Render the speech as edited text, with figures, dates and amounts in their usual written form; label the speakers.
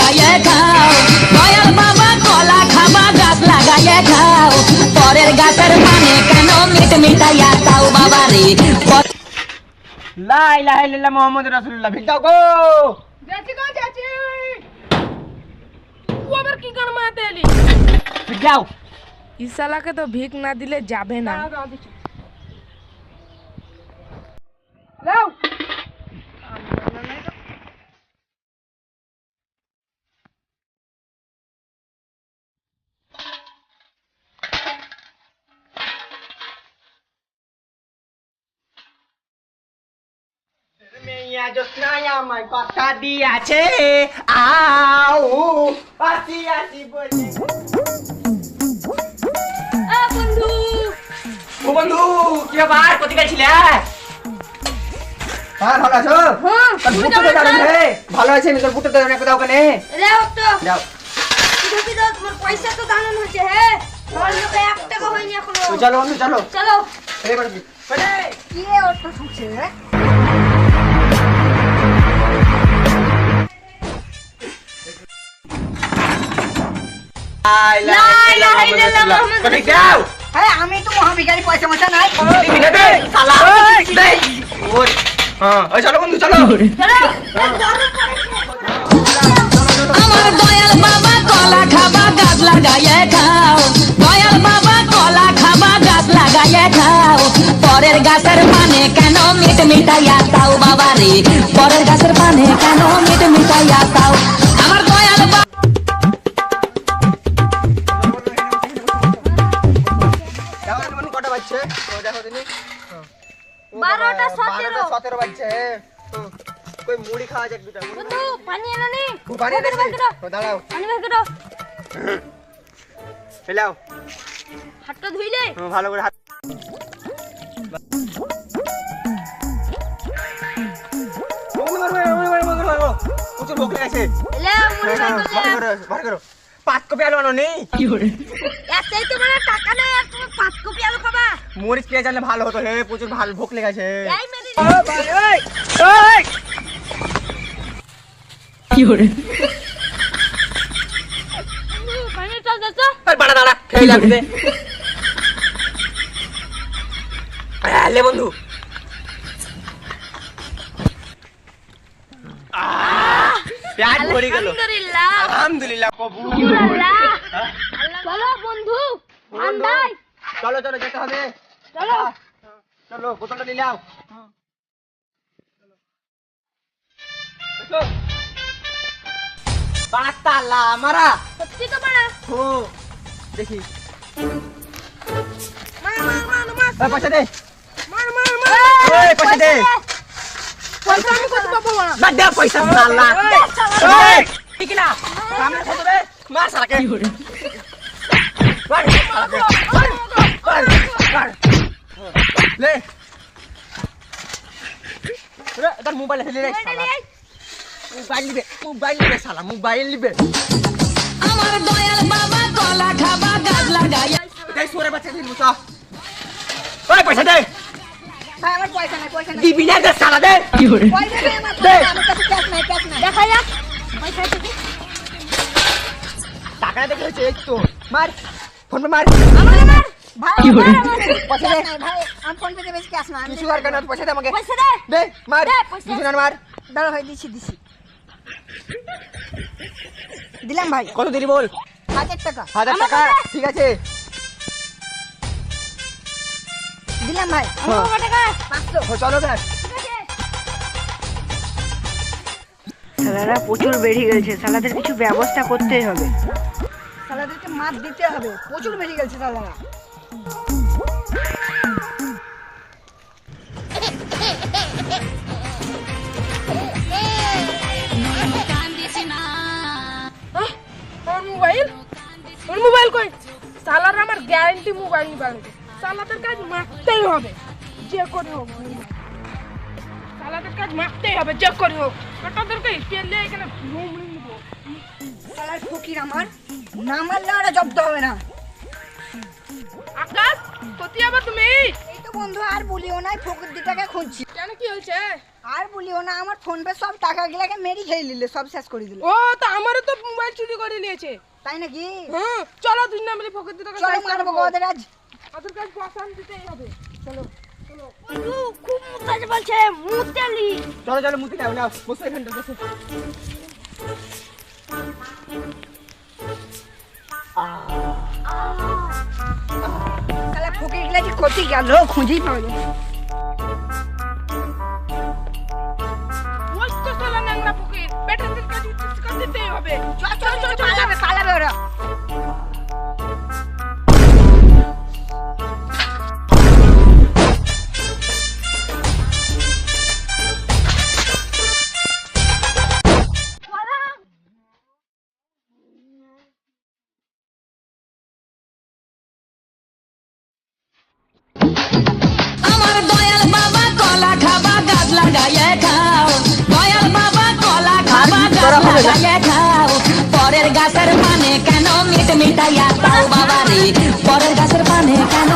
Speaker 1: লাগাইয়ে খাও দয়াল বাবা কলা খাবা গাছ লাগাইয়ে খাও পরের গাছের পানে কেন মিট মিটাইয়া দাও বাবা রে
Speaker 2: লা ইলাহা ইল্লাল্লাহ মুহাম্মাদুর রাসূলুল্লাহ ভিক দাও গো
Speaker 3: যাচ্ছি গো যাচ্ছি ও আবার কি গান মারতে এলি
Speaker 2: ভিক দাও
Speaker 3: ইসালাকে তো ভিক না দিলে যাবে না লাও
Speaker 2: মেয়া জোসনায় আমায় কথা দিয়াছে আও আসি আসি বলে
Speaker 3: বন্ধু
Speaker 2: ও বন্ধু কি ব্যাপার কোথায় গেছিলে হ্যাঁ ভালো আছো
Speaker 3: হ্যাঁ
Speaker 2: তোর বুটটা তো দারুণ রে ভালো আছে আমি তোর বুটটা তো একটু দাও কেনে
Speaker 3: লাও তো
Speaker 2: দাও
Speaker 3: কি দাও তোমার পয়সা তো দারুণ হচ্ছে হ্যাঁ আমার লোকে 1 টাকা হয়নি এখনো
Speaker 2: চলো বন্ধু চলো
Speaker 3: চলো
Speaker 2: এই বাড়ি বলে
Speaker 3: কি ওটা শুনছে
Speaker 2: হ্যাঁ
Speaker 3: আমি তো মহাবিকারী পয়সা মশা নাই
Speaker 2: চলো বন্ধু চলো
Speaker 1: আমার দয়াল বাবা কলা খাবা গাছ লাগাইয়ে খাও দয়াল বাবা কলা খাবা গাছ লাগাইয়ে খাও পরের গাছের পানে কেন মিট মিটাইয়া দাও বাবা রে পরের গাছের পানে কেন মিট মিটাইয়া দাও আমার দয়াল বাবা
Speaker 2: কটা বাজছে দেখো দিনি
Speaker 3: 12টা 17
Speaker 2: 17 বাজছে কই মুড়ি খাওয়া যাক দুটা
Speaker 3: বন্ধু পানি এনো নি
Speaker 2: পানি এনে দাঁড়াও
Speaker 3: পানি বের করো
Speaker 2: ফেলাও
Speaker 3: হাতটা ধুইলে
Speaker 2: ভালো করে হাত প্রচুর ভোগ লেগেছে
Speaker 3: এলে মুড়ি খাই করলে
Speaker 2: ভালো করো 5 কপি আলু আনো নেই
Speaker 3: এতই তো মানে টাকা নাই আর তুমি 5 কপি আলু খাবা
Speaker 2: মরিচ পেঁয়াজ আনলে ভালো হতো হে প্রচুর ভালো ভোগ লেগেছে
Speaker 3: এই মেরে পানি চল যাচ্ছে
Speaker 2: বাড়া দাঁড়া খেয়ে লাগবে লে বন্ধু প্যাট ভরে গেল
Speaker 3: আলহামদুলিল্লাহ
Speaker 2: আলহামদুলিল্লাহ কবুল
Speaker 3: আল্লাহ চলো বন্ধু আন্দাই
Speaker 2: চলো চলো যেতে হবে
Speaker 3: চলো
Speaker 2: চলো বোতলটা নিয়ে নাও পাতালা মারা
Speaker 3: সত্যি তো মারা
Speaker 2: ও দেখি
Speaker 3: মার মার মার মার
Speaker 2: পয়সা দে
Speaker 3: মার মার মার
Speaker 2: ওই পয়সা দে
Speaker 3: পয়সা আমি কত পাবো না
Speaker 2: না দে পয়সা আল্লাহ ওই ঠিক না সামনে কত রে মার সারাকে মার লে রে তোর মোবাইল আছে রে শালা মোবাইল নিবে শালা মোবাইল নিবে
Speaker 1: আমার দয়াল বাবা কলা খাবা গাছ লাগাইয়া
Speaker 2: দেখ সোরে বাচ্চা দিন মুসা ওই পয়সা দে
Speaker 3: ভাই আমার পয়সা নাই
Speaker 2: দিবি না দে শালা দে
Speaker 3: পয়সা নেই আমার কাছে ক্যাশ নাই দেখা যাক পয়সা থেকে
Speaker 2: টাকা দেখে হচ্ছে এই তো মার ফোন পে মার
Speaker 3: আমার ভাই
Speaker 2: পয়সা দে
Speaker 3: ভাই আমি ফোন পে দিয়ে বেশি ক্যাশ না আমি
Speaker 2: কিছু আর কেন পয়সা দে আমাকে
Speaker 3: পয়সা দে
Speaker 2: দে মার
Speaker 3: দে, পয়সা।
Speaker 2: কিছু না মার
Speaker 3: দাঁড়া ভাই দিছি দিলাম ভাই
Speaker 2: কত দিলি বল
Speaker 3: 1000 টাকা
Speaker 2: 1000 টাকা ঠিক আছে
Speaker 3: দিলাম ভাই
Speaker 2: হ্যাঁ।
Speaker 3: আমার টাকা 500
Speaker 2: চলো ব্যাস
Speaker 4: সালারা প্রচুর বেড়ে গেছে, সালাদের কিছু ব্যবস্থা করতেই হবে।
Speaker 3: সালাদেরকে মার দিতে হবে, প্রচুর বেড়ে গেছে সালারা। মোবাইল কই? সালার আমার গ্যারান্টি মোবাইল নিবাল। সালাদের কাজ মারতেই হবে, যে করে হোক। সালাদের কাজ মারতেই হবে, যে করে হোক। ওটাদেরকে পেলে এখানে রুম নিব। সালার ফকির আমার না মারলে ওরা জব্দ হবে না। আকাশ সত্যি আবার তুমি
Speaker 5: এই তো বন্ধু আর বলিও না, ফকির দুটাকে খুঁজছি।
Speaker 3: কেন কি হয়েছে?
Speaker 5: আর বলিও না, আমার ফোন পে সব টাকা গুলাকে মেরি খেয়ে নিলে, সব শেষ করে দিল।
Speaker 3: ও তো আমারও তো মোবাইল চুরি করে নিয়েছে।
Speaker 5: তাই নাকি?
Speaker 3: হ্যাঁ চলো দুই না মিলে ফকির দুটোকে
Speaker 5: চলো
Speaker 3: সাইজ
Speaker 5: মারবো
Speaker 3: করবো।
Speaker 5: ওদের আজ।
Speaker 3: ওদের কাছে পছন্দ দিতেই হবে।
Speaker 4: বন্ধু খুব মুতাজ বলছে মুতালি।
Speaker 2: চলো চলো মুতি নাও নাও, বসো এখানটা বসো।
Speaker 5: তাহলে ফকির গুলা যে ক্ষতি গেল, খুঁজেই পাওয়া যায়।
Speaker 3: ওই তো চলো ন্যাংরা ফকির, বেটাদের কাছে উচ্চস্কার দিতেই হবে।
Speaker 5: চল চল চল, পালাবে পালাবে ওরা।
Speaker 1: আমার দয়াল বাবা কলা খাবা গাছ লাগাইয়ে খাও, দয়াল বাবা কলা খাবা গাছ লাগাইয়ে খাও, পরের গাছের পানে কেন মিট মিটাইয়া তাও বাবা রে, পরের গাছের পানে কেন